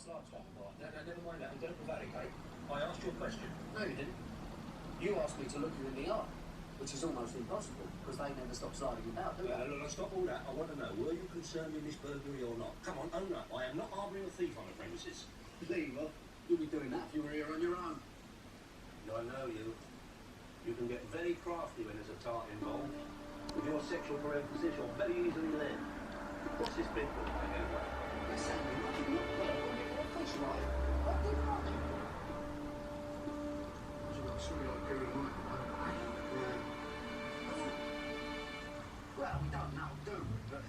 last time. No, never mind that. Don't prevaricate. I asked you a question. No, you didn't. You asked me to look you in the eye, which is almost impossible because they never stop sliding about, do they? Well, look, stop all that. I want to know, were you concerned in this burglary or not? Come on, own up. I am not harbouring a thief on the premises. Lever, you'd be doing that if you were here on your own. I know you. You can get very crafty when there's a tart involved. With your sexual parenthesis, you're very easily led. What's this bit for, anyway? They sound like you look well. That's right. What did I do? I'm sorry I do it well, we don't know, do we? But,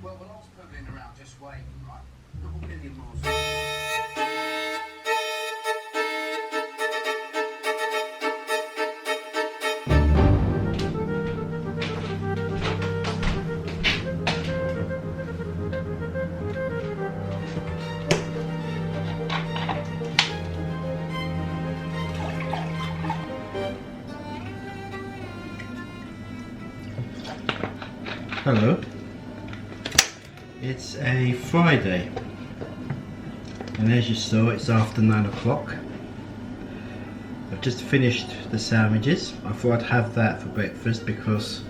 well, we'll all poodling around just waiting, right? Not a million miles away. Hello, it's a Friday and as you saw it's after 9 o'clock. I've just finished the sandwiches. I thought I'd have that for breakfast because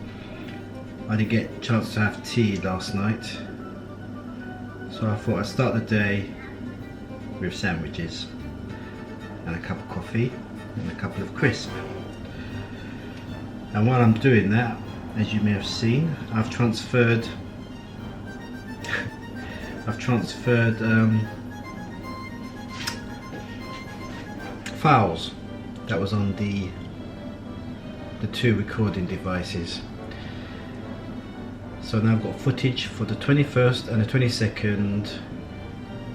I didn't get a chance to have tea last night, so I thought I'd start the day with sandwiches and a cup of coffee and a couple of crisps. And while I'm doing that, as you may have seen, I've transferred files that was on the two recording devices. So now I've got footage for the 21st and the 22nd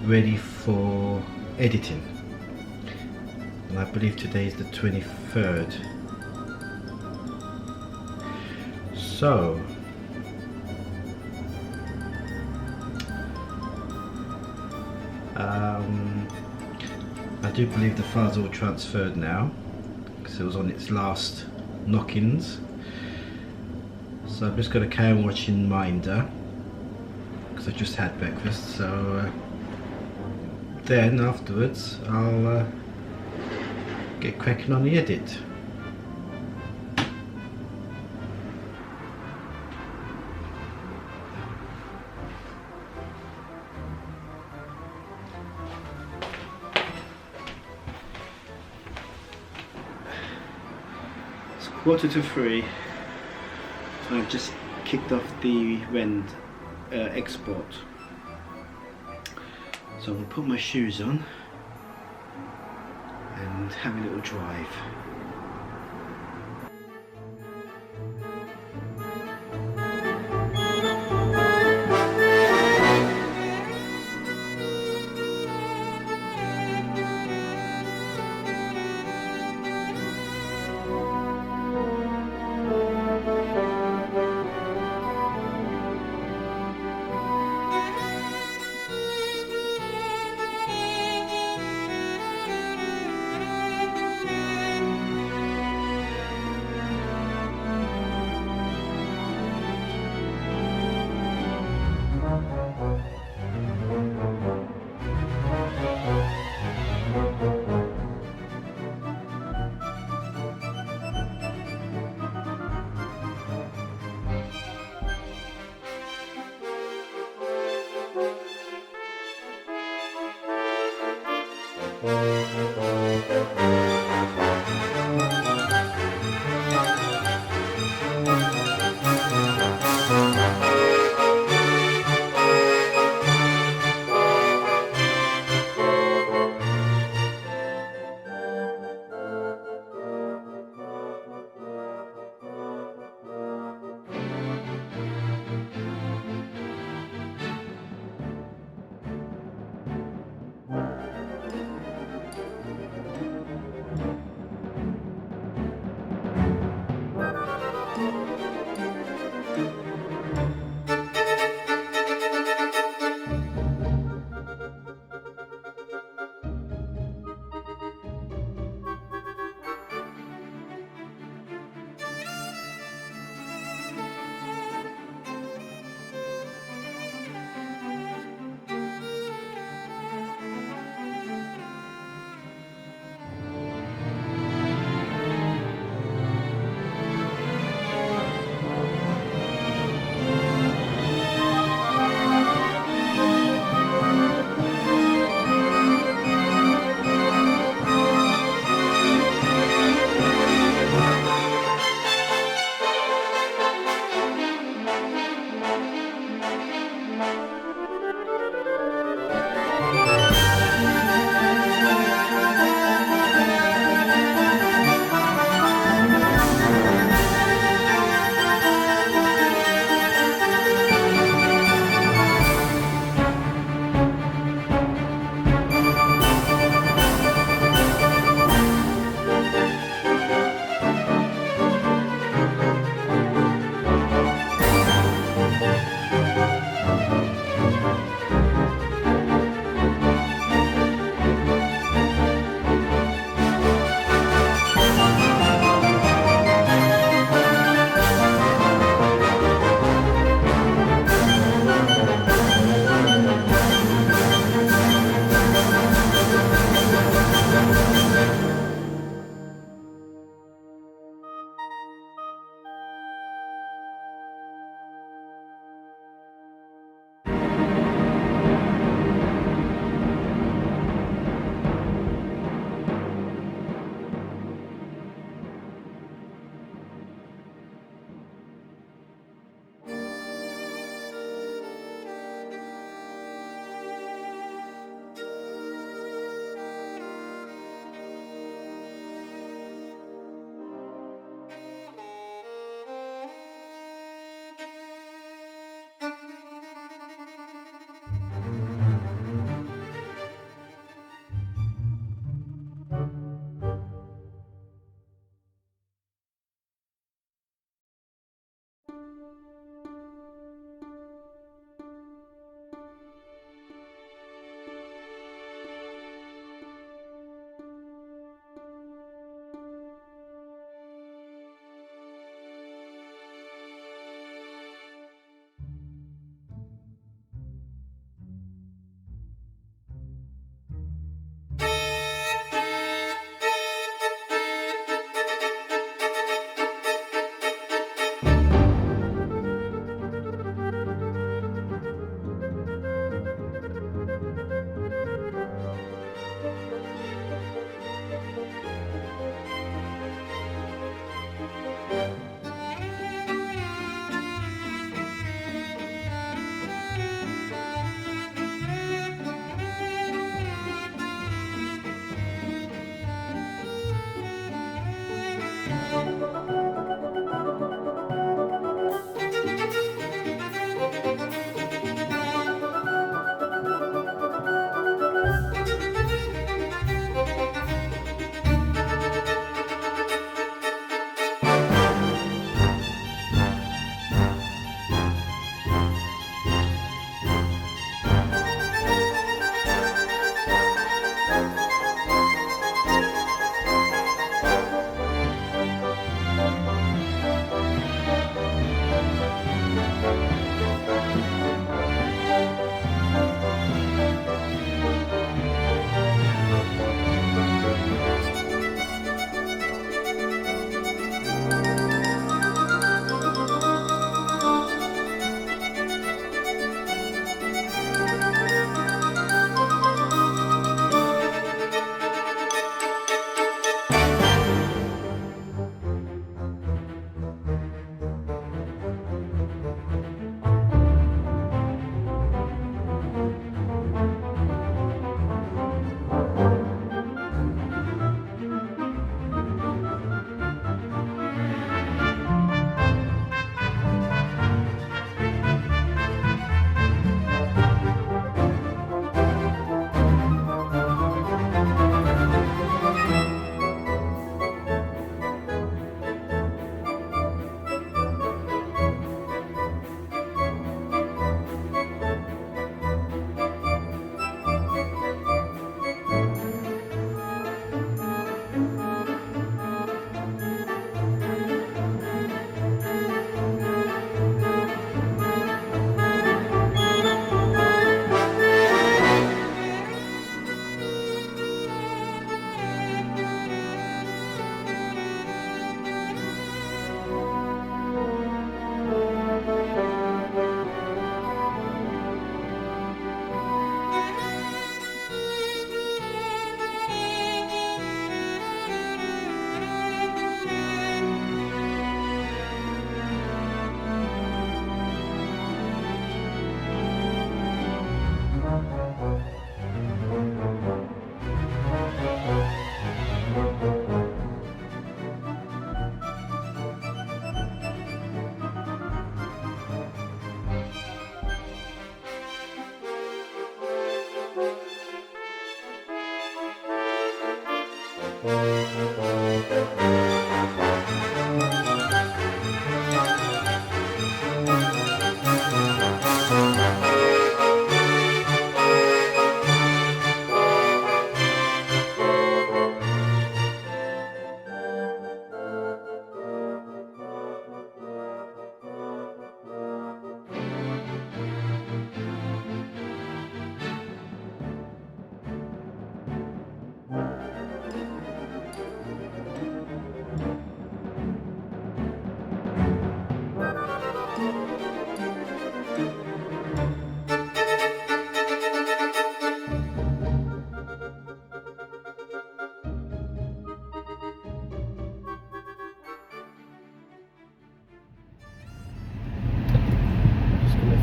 ready for editing. And I believe today is the 23rd. So, I do believe the file's all transferred now because it was on its last knock-ins. So I'm just going to carry on watching Minder because I just had breakfast. So then afterwards I'll get cracking on the edit. Quarter to 3. I've just kicked off the rend export. So I'll put my shoes on and have a little drive.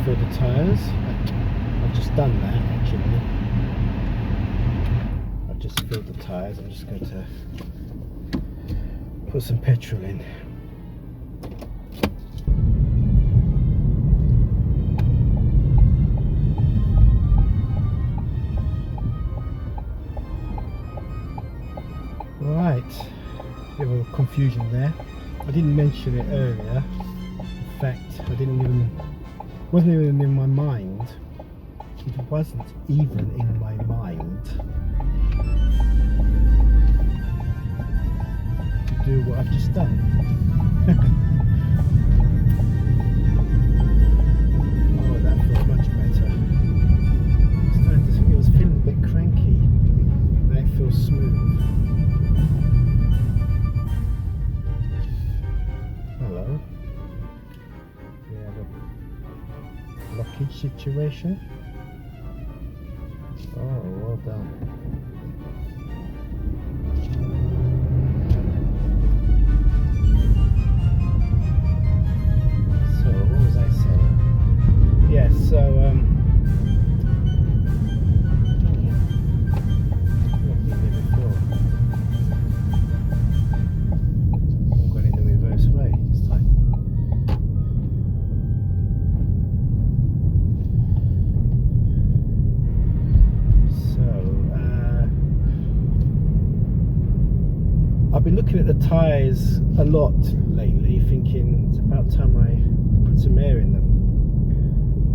Fill the tyres. I've just done that actually. I've just filled the tyres. I'm just going to put some petrol in. Right, bit of a confusion there. I didn't mention it earlier. In fact, wasn't even in my mind. It wasn't even in my mind to do what I've just done. Oh, that feels much better. It was feeling a bit cranky. Now it feels smooth. Hello. Blockage situation. Oh, well done. So, what was I saying? Yes, so I'm going in the reverse way this time. I've been looking at the tyres a lot lately, thinking it's about time I put some air in them.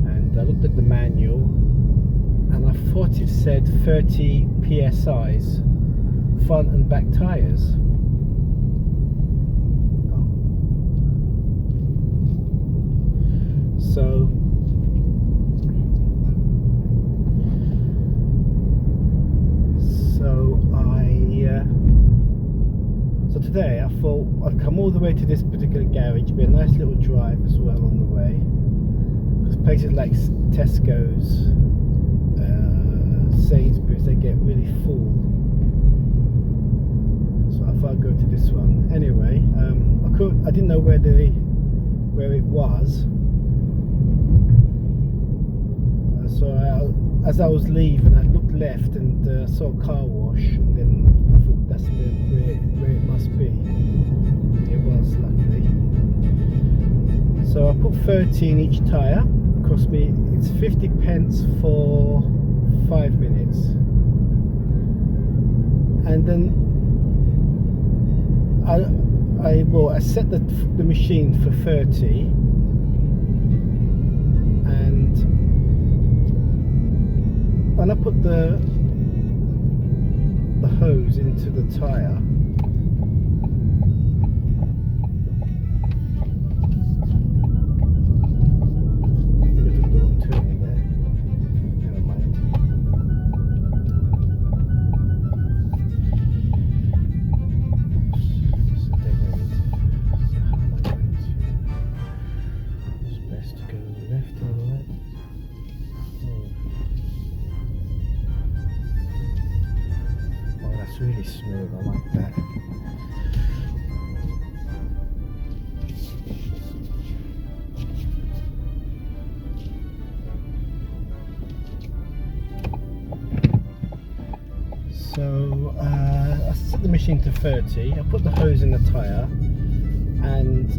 And I looked at the manual and I thought it said 30 PSIs front and back tyres. So today I thought I'd come all the way to this particular garage, be a nice little drive as well on the way, because places like Tesco's, Sainsbury's, they get really full, so I thought I'd go to this one. Anyway, I didn't know where it was, so as I was leaving I looked left and saw a car wash, and then I thought that's where it must be. It was, luckily. So I put 30 in each tyre. It cost me, it's 50 pence for 5 minutes. And then I set the machine for 30, and when I put the hose into the tyre, really smooth, I like that. So I set the machine to 30, I put the hose in the tyre, and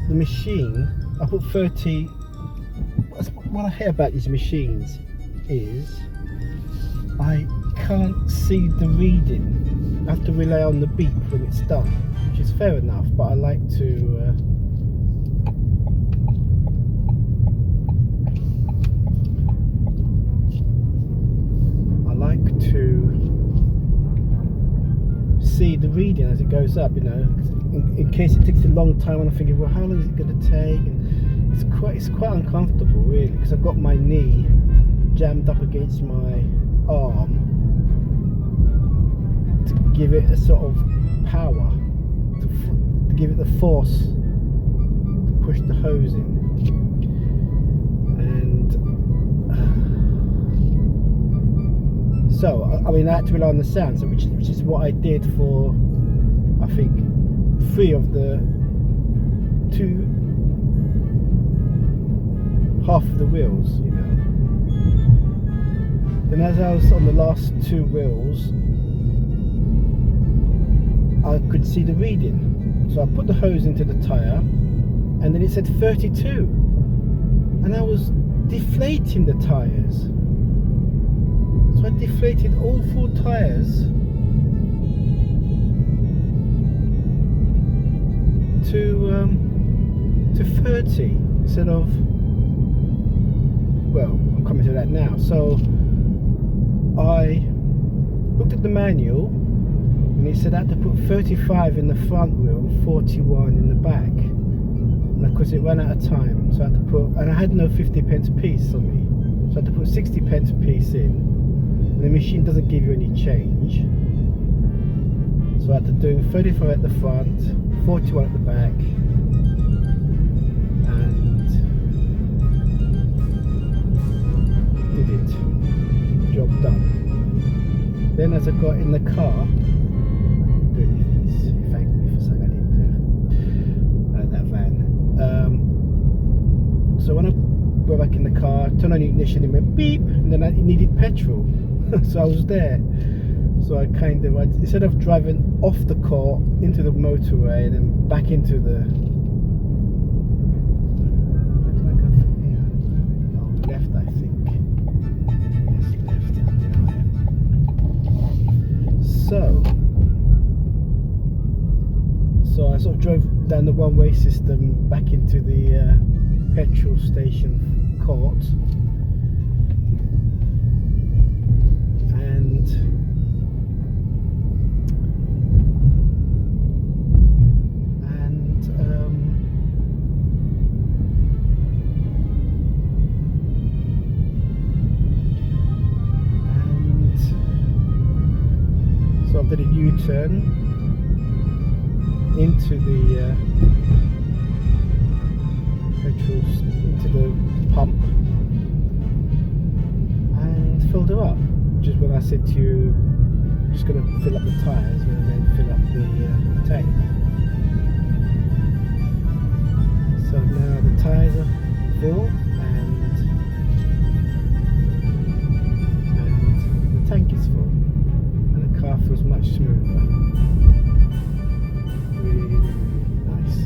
the machine, I put 30. What I hear about these machines is I can't see the reading. I have to rely on the beep when it's done, which is fair enough, but I like to see the reading as it goes up, you know, in case it takes a long time and I'm thinking, well, how long is it going to take? And it's quite uncomfortable really, because I've got my knee jammed up against my arm to give it a sort of power, to give it the force to push the hose in. And so I mean, I had to rely on the sound, so which is what I did for, I think, 3 of the half of the wheels, you know. Then as I was on the last 2 wheels, I could see the reading. So I put the hose into the tyre, and then it said 32, and I was deflating the tyres. So I deflated all 4 tyres to 30 instead of, well, I'm coming to that now. So I looked at the manual and it said I had to put 35 in the front wheel and 41 in the back, and because it ran out of time, so I had to put, and I had no 50p piece on me, so I had to put 60p piece in. The machine doesn't give you any change, so I had to do 35 at the front, 41 at the back, and did it. Job done. Then as I got in the car, I didn't do anything. In fact, for a second I didn't do that van. So when I went back in the car, turned on the ignition, it went beep, and then it needed petrol. So I was there. So I instead of driving off the court into the motorway and then back into the, where do I go from here? Oh, left, I think. Yes, left. So I sort of drove down the one-way system back into the petrol station court. So I did a U-turn into the petrol, into the pump, and filled her up. Which is when I said to you, I'm just going to fill up the tyres and then fill up the tank. So now the tyres are full and the tank is full, and the car feels much smoother. Really, really nice.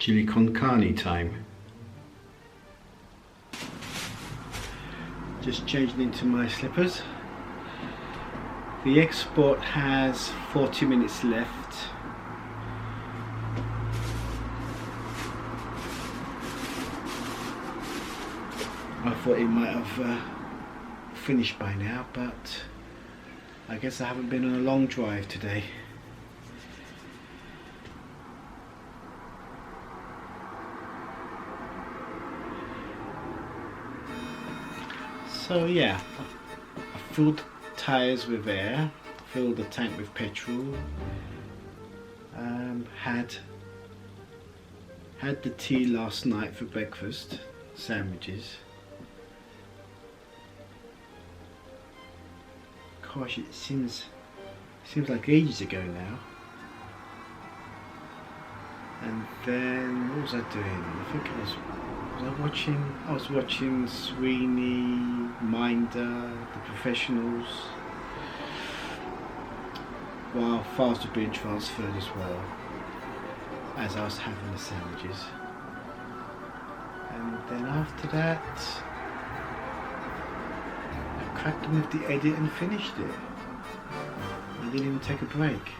Chili con carne time. Just changing into my slippers. The export has 40 minutes left. I thought it might have finished by now, but I guess I haven't been on a long drive today. So yeah, I filled tyres with air, filled the tank with petrol, had the tea last night for breakfast, sandwiches. Gosh, it seems like ages ago now. And then what was I doing? I think I was watching Sweeney, Minder, The Professionals, while files were being transferred as well, as I was having the sandwiches. And then after that, I cracked on with the edit and finished it. I didn't even take a break.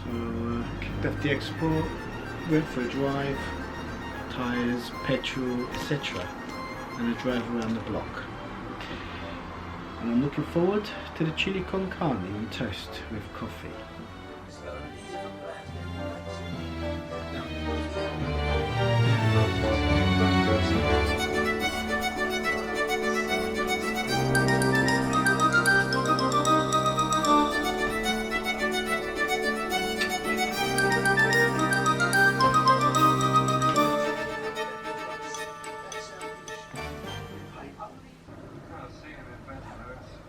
So kicked off the export, went for a drive, tyres, petrol, etc. and a drive around the block. And I'm looking forward to the chili con carne and toast with coffee.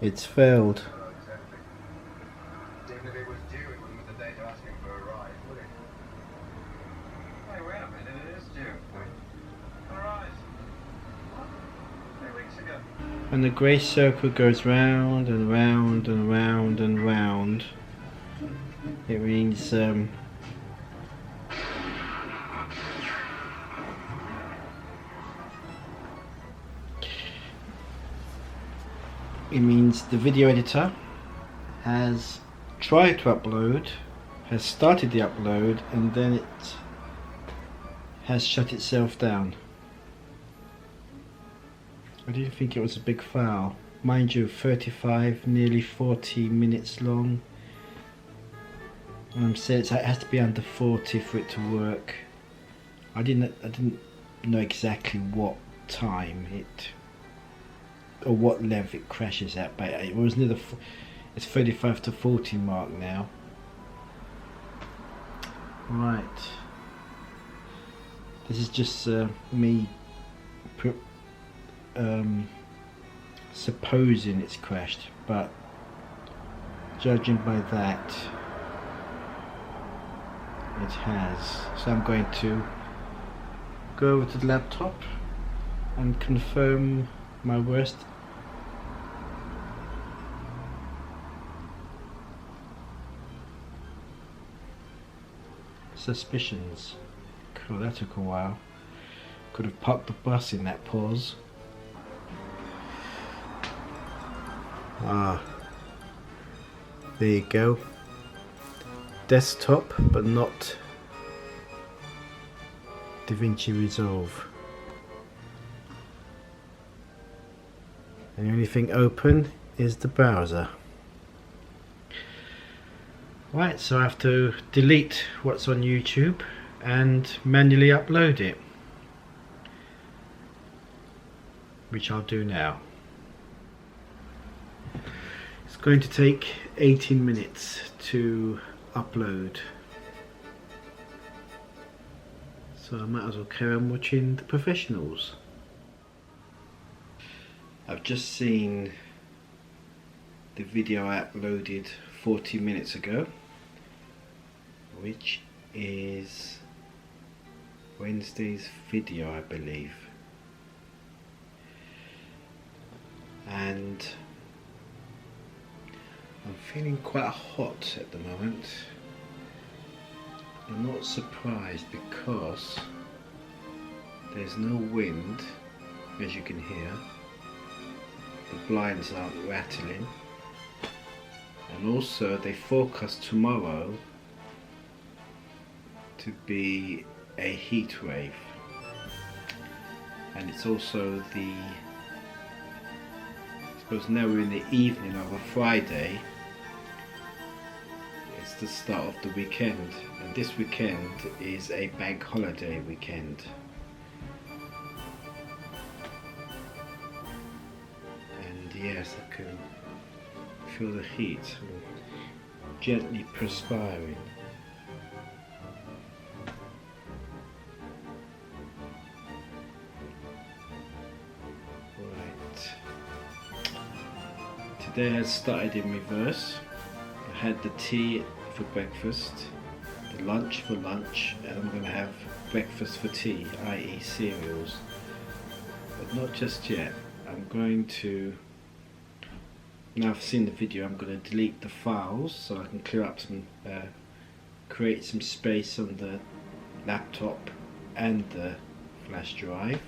it's failed. Oh, exactly. Even if it was due, it wouldn't be the day to ask him for a ride, would it? Hey, wait a minute, it is due. A ride? What? 3 weeks ago. And the grey circle goes round and round and round and round. It means the video editor has tried to upload, has started the upload, and then it has shut itself down. I didn't think it was a big file. Mind you, 35, nearly 40 minutes long. So it has to be under 40 for it to work. I didn't know exactly what time it, or what length it crashes at, but it was near the, it's 35 to 40 mark now. Right. This is just me supposing it's crashed, but judging by that, it has. So I'm going to go over to the laptop and confirm my worst suspicions. Cool, that took a while. Could have parked the bus in that pause. Ah, there you go. Desktop, but not DaVinci Resolve. And the only thing open is the browser. Right, so I have to delete what's on YouTube and manually upload it, which I'll do now. It's going to take 18 minutes to upload, so I might as well carry on watching The Professionals. I've just seen the video I uploaded 40 minutes ago, which is Wednesday's video, I believe, and I'm feeling quite hot at the moment. I'm not surprised because there's no wind, as you can hear. The blinds aren't rattling, and also they forecast tomorrow to be a heat wave, and it's also the, I suppose now we're in the evening of a Friday. It's the start of the weekend, and this weekend is a bank holiday weekend. And yes, I can feel the heat gently perspiring. Right. Today has started in reverse. I had the tea for breakfast, the lunch for lunch, and I'm going to have breakfast for tea, i.e. cereals. But not just yet. I'm going to, now I've seen the video, I'm going to delete the files so I can clear up some, create some space on the laptop and the flash drive,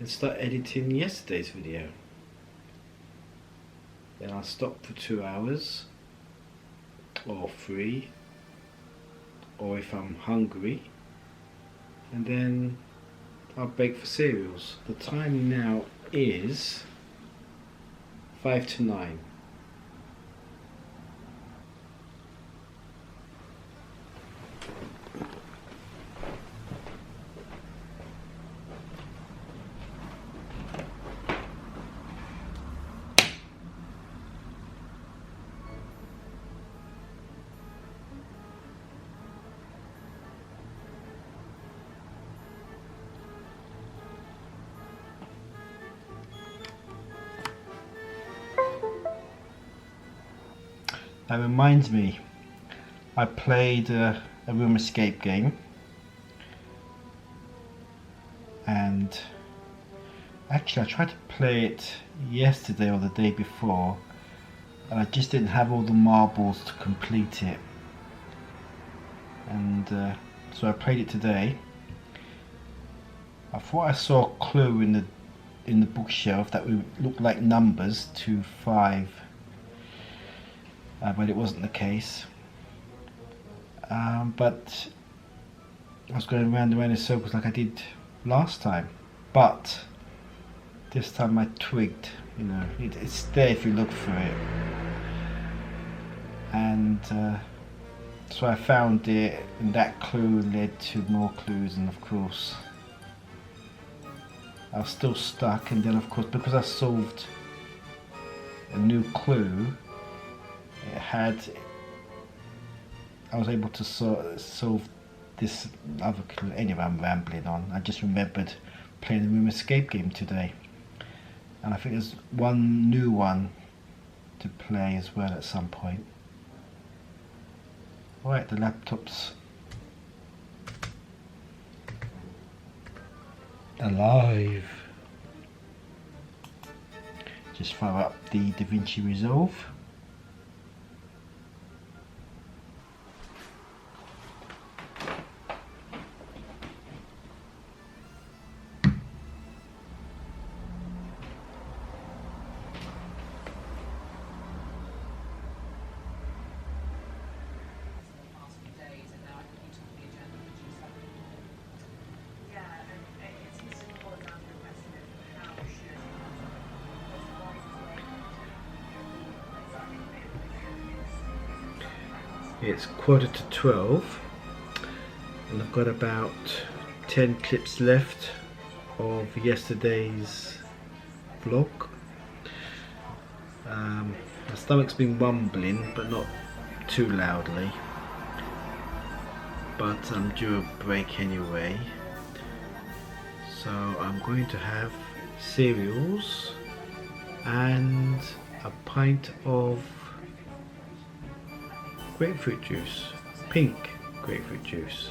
and start editing yesterday's video. Then I'll stop for 2 hours, or 3, or if I'm hungry, and then I'll bake for cereals. The time now is 5 to 9. That reminds me, I played a room escape game, and actually I tried to play it yesterday or the day before, and I just didn't have all the marbles to complete it, and so I played it today. I thought I saw a clue in the bookshelf that looked like numbers 2, 5, but it wasn't the case. But I was going round and round in circles like I did last time, but this time I twigged, you know, it's there if you look for it, and so I found it, and that clue led to more clues, and of course I was still stuck, and then of course because I solved a new clue, I was able to solve this other clue. Anyway, I'm rambling on. I just remembered playing the room escape game today, and I think there's one new one to play as well at some point. Right, the laptop's alive. Just fire up the DaVinci Resolve. It's 11:45 and I've got about 10 clips left of yesterday's vlog. My stomach's been rumbling, but not too loudly, but I'm due a break anyway, so I'm going to have cereals and a pint of grapefruit juice, pink grapefruit juice.